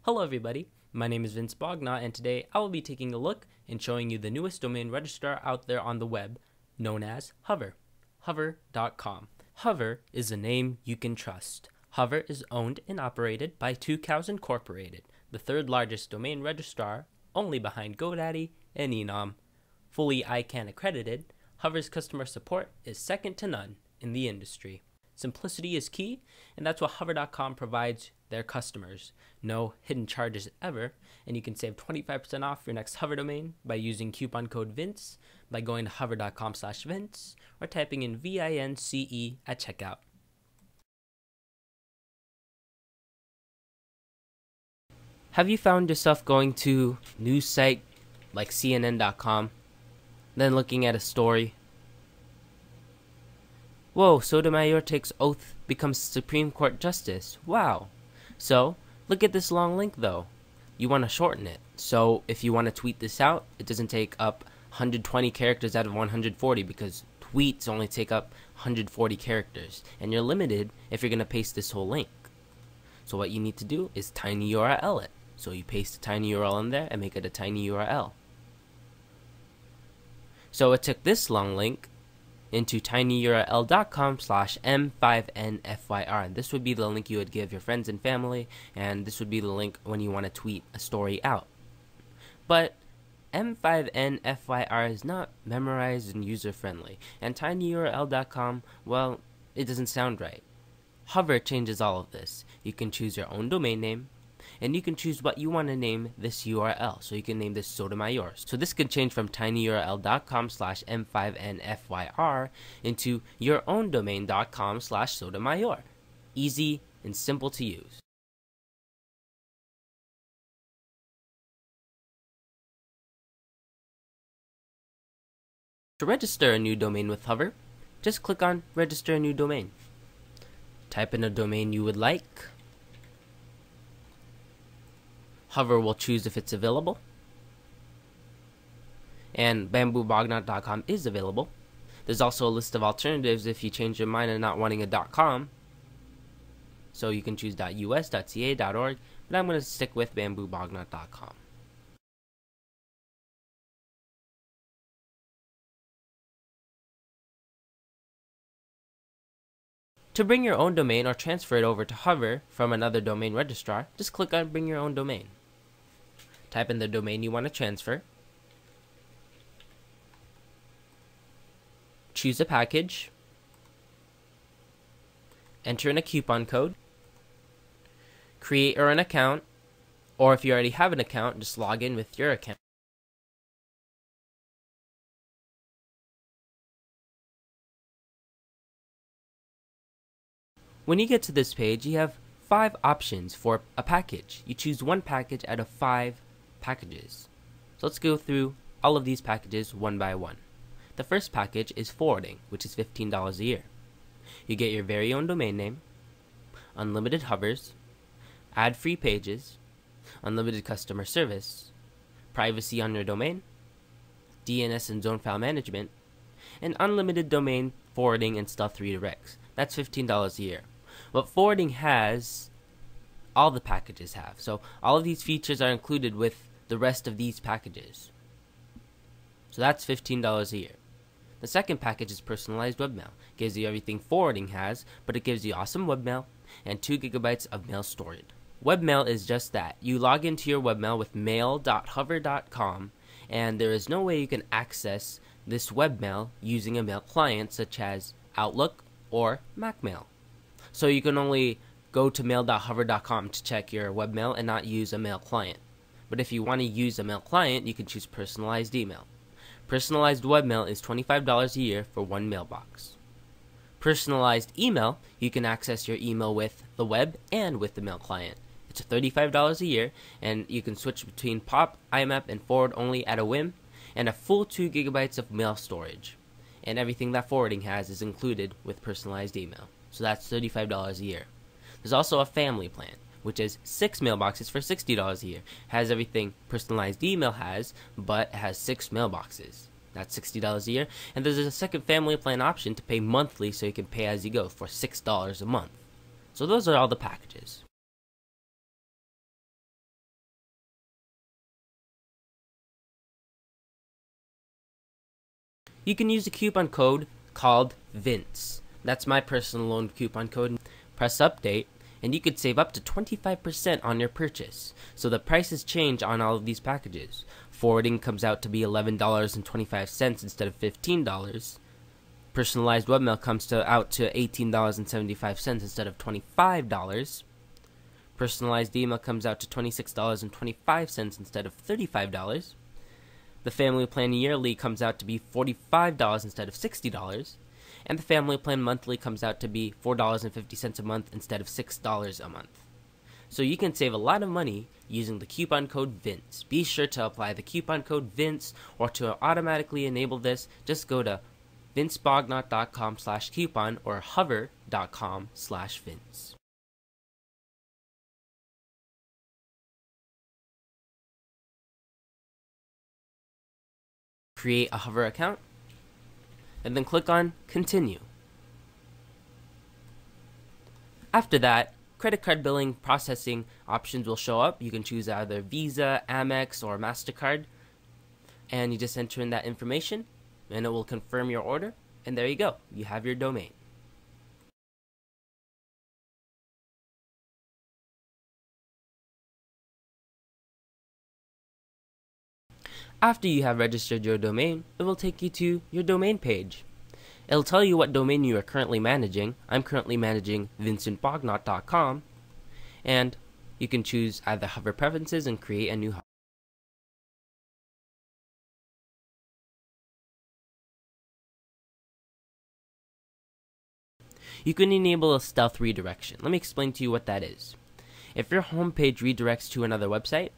Hello everybody, my name is Vince Bognot, and today I will be taking a look and showing you the newest domain registrar out there on the web, known as Hover. Hover.com. Hover is a name you can trust. Hover is owned and operated by 2 Cows Incorporated, the third largest domain registrar, only behind GoDaddy and Enom. Fully ICANN accredited, Hover's customer support is second to none in the industry. Simplicity is key, and that's what Hover.com provides their customers. No hidden charges ever, and you can save 25% off your next Hover domain by using coupon code VINCE by going to hover.com/Vince or typing in VINCE at checkout. Have you found yourself going to news site like CNN.com, then looking at a story? Whoa, Sotomayor takes oath, becomes Supreme Court Justice. Wow. So, look at this long link though. You want to shorten it. So, if you want to tweet this out, it doesn't take up 120 characters out of 140 because tweets only take up 140 characters. And you're limited if you're going to paste this whole link. So what you need to do is tinyURL it. So you paste a tiny URL in there and make it a tiny URL. So it took this long link into tinyurl.com/m5nfyr, and this would be the link you would give your friends and family, and this would be the link when you want to tweet a story out. But m5nfyr is not memorized and user-friendly, and tinyurl.com, well, it doesn't sound right. Hover changes all of this. You can choose your own domain name, and you can choose what you want to name this URL. So you can name this Sotomayor. So this could change from tinyurl.com/m5nfyr into yourowndomain.com/Sotomayor. Easy and simple to use. To register a new domain with Hover, just click on Register a New Domain. Type in a domain you would like. Hover will choose if it's available, and bamboobognot.com is available. There's also a list of alternatives if you change your mind and not wanting a .com. So you can choose .us, .ca, .org, but I'm going to stick with bamboobognot.com. To bring your own domain or transfer it over to Hover from another domain registrar, just click on Bring Your Own Domain. Type in the domain you want to transfer. Choose a package. Enter in a coupon code. Create an account, or if you already have an account, just log in with your account. When you get to this page, you have 5 options for a package. You choose one package out of 5 packages. So let's go through all of these packages one by one. The first package is forwarding, which is $15 a year. You get your very own domain name, unlimited hovers, ad-free pages, unlimited customer service, privacy on your domain, DNS and zone file management, and unlimited domain forwarding and stuff redirects. That's $15 a year. What forwarding has, all the packages have. So all of these features are included with the rest of these packages. So that's $15 a year. The second package is personalized webmail. Gives you everything forwarding has, but it gives you awesome webmail and 2 GB of mail stored. Webmail is just that. You log into your webmail with mail.hover.com, and there is no way you can access this webmail using a mail client such as Outlook or MacMail. So you can only go to mail.hover.com to check your webmail and not use a mail client. But if you want to use a mail client, you can choose personalized email. Personalized webmail is $25 a year for one mailbox. Personalized email, you can access your email with the web and with the mail client. It's $35 a year, and you can switch between POP, IMAP, and forward only at a whim, and a full 2 GB of mail storage. And everything that forwarding has is included with personalized email. So that's $35 a year. There's also a family plan, which is 6 mailboxes for $60 a year. Has everything personalized email has, but it has 6 mailboxes. That's $60 a year. And there's a second family plan option to pay monthly, so you can pay as you go for $6 a month. So those are all the packages. you can use a coupon code called Vince. That's my personal loan coupon code. Press update, and you could save up to 25% on your purchase. So the prices change on all of these packages. Forwarding comes out to be $11.25 instead of $15. Personalized webmail comes out to $18.75 instead of $25. Personalized email comes out to $26.25 instead of $35. The family plan yearly comes out to be $45 instead of $60. And the family plan monthly comes out to be $4.50 a month instead of $6 a month. So you can save a lot of money using the coupon code Vince. Be sure to apply the coupon code Vince, or to automatically enable this, just go to vincebognot.com/coupon or hover.com/Vince. Create a Hover account, and then click on Continue. After that, credit card billing processing options will show up. You can choose either Visa, Amex, or MasterCard, and you just enter in that information, and it will confirm your order, and there you go. You have your domain. After you have registered your domain, it will take you to your domain page. It'll tell you what domain you are currently managing. I'm currently managing vincentbognot.com, and you can choose either Hover Preferences and create a new hover. You can enable a stealth redirection. Let me explain to you what that is. If your home page redirects to another website,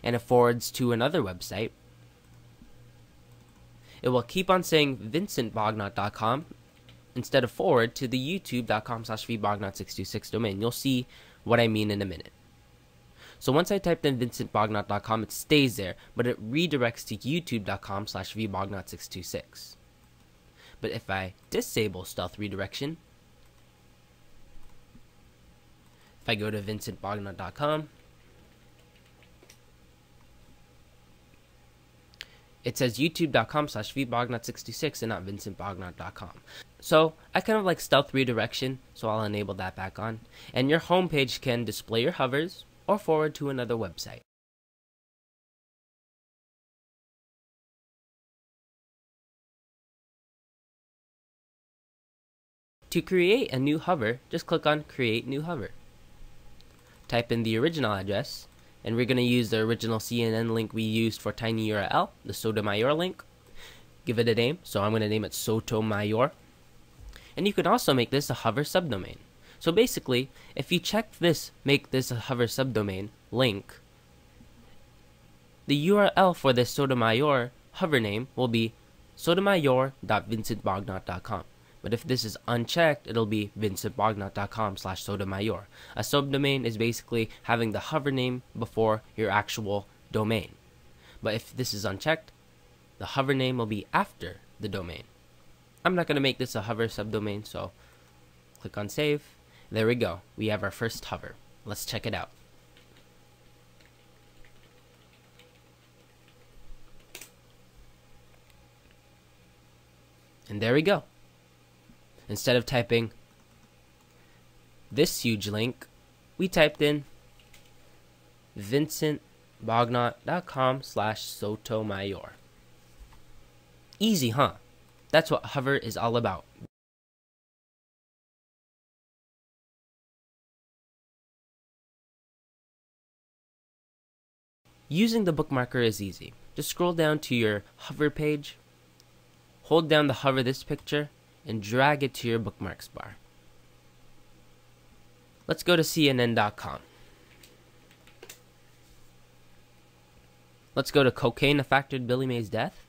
and it forwards to another website, it will keep on saying vincentbognot.com instead of forward to the youtube.com/vbognot626 domain. You'll see what I mean in a minute. So once I typed in vincentbognot.com, it stays there, but it redirects to youtube.com/vbognot626. But if I disable stealth redirection, if I go to vincentbognot.com, it says youtube.com/vbognot626 and not vincentbognot.com. So I kind of like stealth redirection, so I'll enable that back on. And your home page can display your hovers or forward to another website. To create a new hover, just click on Create New Hover. Type in the original address, and we're going to use the original CNN link we used for tinyURL, the Sotomayor link. Give it a name, so I'm going to name it Sotomayor. And you can also make this a hover subdomain. So basically, if you check this, make this a hover subdomain link, the URL for this Sotomayor hover name will be sotomayor.vincentbognot.com. But if this is unchecked, it'll be vincentbognot.com/Sotomayor. A subdomain is basically having the hover name before your actual domain. But if this is unchecked, the hover name will be after the domain. I'm not going to make this a hover subdomain, so click on Save. There we go. We have our first hover. Let's check it out. And there we go. Instead of typing this huge link, we typed in vincentbognot.com/Sotomayor. Easy, huh? That's what hover is all about. Using the bookmarker is easy. Just scroll down to your hover page, hold down the hover this picture, and drag it to your bookmarks bar. Let's go to CNN.com. Let's go to Cocaine Affected Billy Mays Death.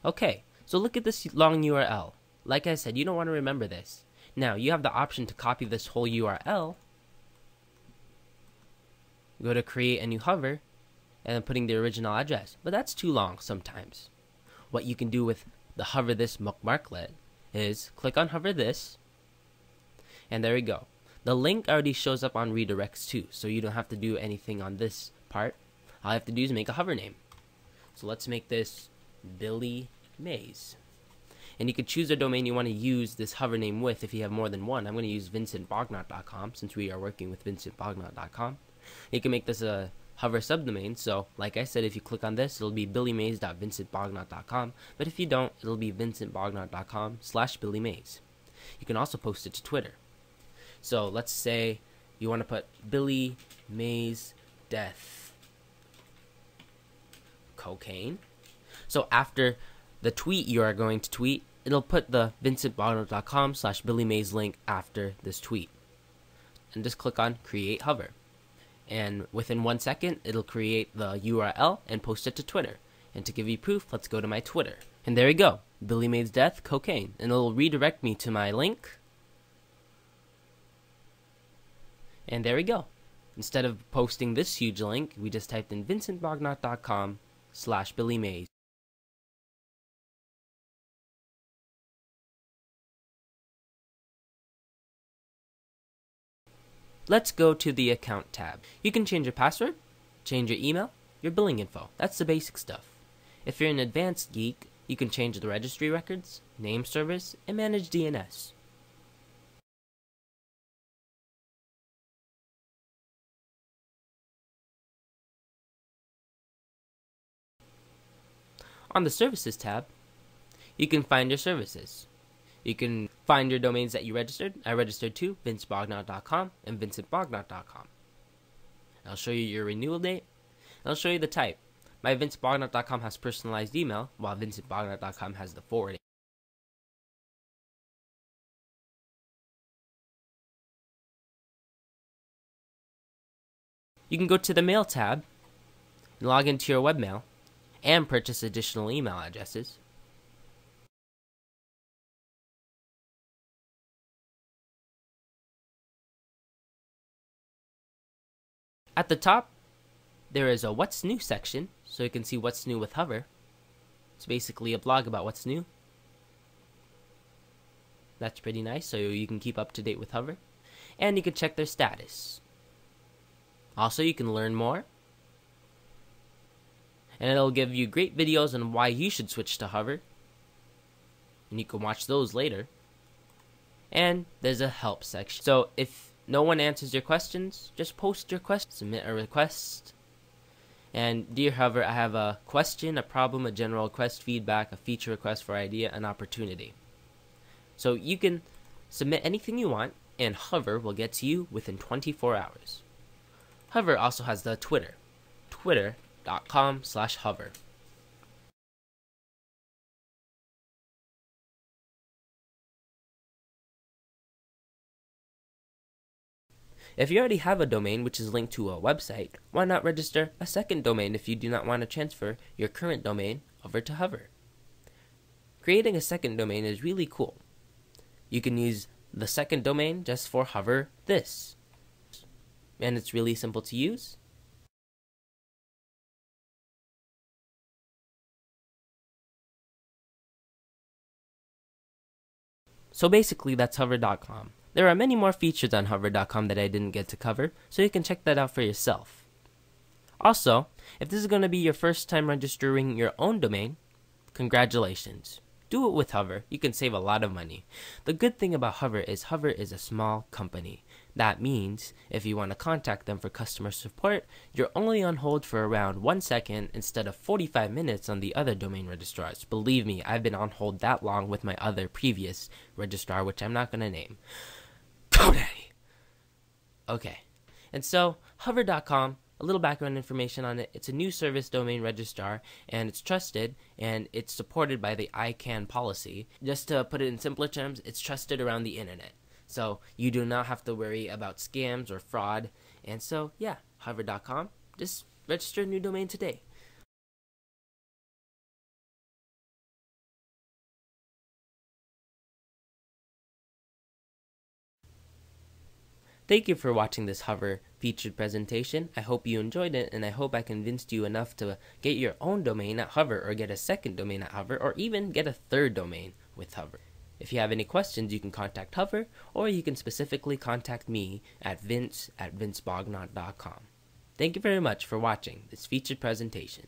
Okay, so look at this long URL. Like I said, you don't want to remember this. Now, you have the option to copy this whole URL. Go to create a new hover, and then putting the original address. But that's too long sometimes. What you can do with the hover this bookmarklet is click on hover this, and there we go. The link already shows up on redirects too, so you don't have to do anything on this part. All you have to do is make a hover name. So let's make this Billy Mays. And you could choose a domain you want to use this hover name with if you have more than one. I'm going to use vincentbognot.com since we are working with vincentbognot.com. You can make this a hover subdomain. So like I said, if you click on this, it'll be billymays.vincentbognot.com. But if you don't, it'll be vincentbognot.com/billymays. You can also post it to Twitter. So let's say you want to put Billy Mays death cocaine. So after the tweet you are going to tweet, it'll put the vincentbognot.com/billymays link after this tweet. And just click on create hover. And within 1 second, it'll create the URL and post it to Twitter. And to give you proof, let's go to my Twitter. And there we go, Billy Mays death cocaine. And it'll redirect me to my link. And there we go. Instead of posting this huge link, we just typed in vincentbognot.com/billymays. Let's go to the account tab. You can change your password, change your email, your billing info. That's the basic stuff. If you're an advanced geek, you can change the registry records, name service, and manage DNS. On the Services tab, you can find your services. You can find your domains that you registered. I registered to vincebognot.com and vincentbognot.com. I'll show you your renewal date, and I'll show you the type. My vincebognot.com has personalized email, while vincentbognot.com has the forwarding. You can go to the Mail tab, and log into your webmail, and purchase additional email addresses. At the top, there is a What's New section, so you can see what's new with Hover. It's basically a blog about what's new. That's pretty nice, so you can keep up to date with Hover. And you can check their status. Also, you can learn more. And it'll give you great videos on why you should switch to Hover. And you can watch those later. And there's a help section. So if no one answers your questions, just post your question, submit a request. And dear Hover, I have a question, a problem, a general request, feedback, a feature request for idea, an opportunity. So you can submit anything you want, and Hover will get to you within 24 hours. Hover also has the Twitter, twitter.com/hover. If you already have a domain which is linked to a website, why not register a second domain if you do not want to transfer your current domain over to Hover? Creating a second domain is really cool. You can use the second domain just for Hover this. And it's really simple to use. So basically that's hover.com. There are many more features on hover.com that I didn't get to cover, so you can check that out for yourself. Also, if this is going to be your first time registering your own domain, congratulations. Do it with Hover. You can save a lot of money. The good thing about Hover is a small company. That means if you want to contact them for customer support, you're only on hold for around 1 second instead of 45 minutes on the other domain registrars. Believe me, I've been on hold that long with my other previous registrar, which I'm not going to name. GoDaddy! Okay, and so hover.com, a little background information on it. It's a new service domain registrar, and it's trusted, and it's supported by the ICANN policy. Just to put it in simpler terms, it's trusted around the internet. So you do not have to worry about scams or fraud. And so, yeah, hover.com, just register a new domain today. Thank you for watching this Hover featured presentation. I hope you enjoyed it, and I hope I convinced you enough to get your own domain at Hover, or get a second domain at Hover, or even get a third domain with Hover. If you have any questions, you can contact Hover, or you can specifically contact me at vince@vincebognot.com. Thank you very much for watching this featured presentation.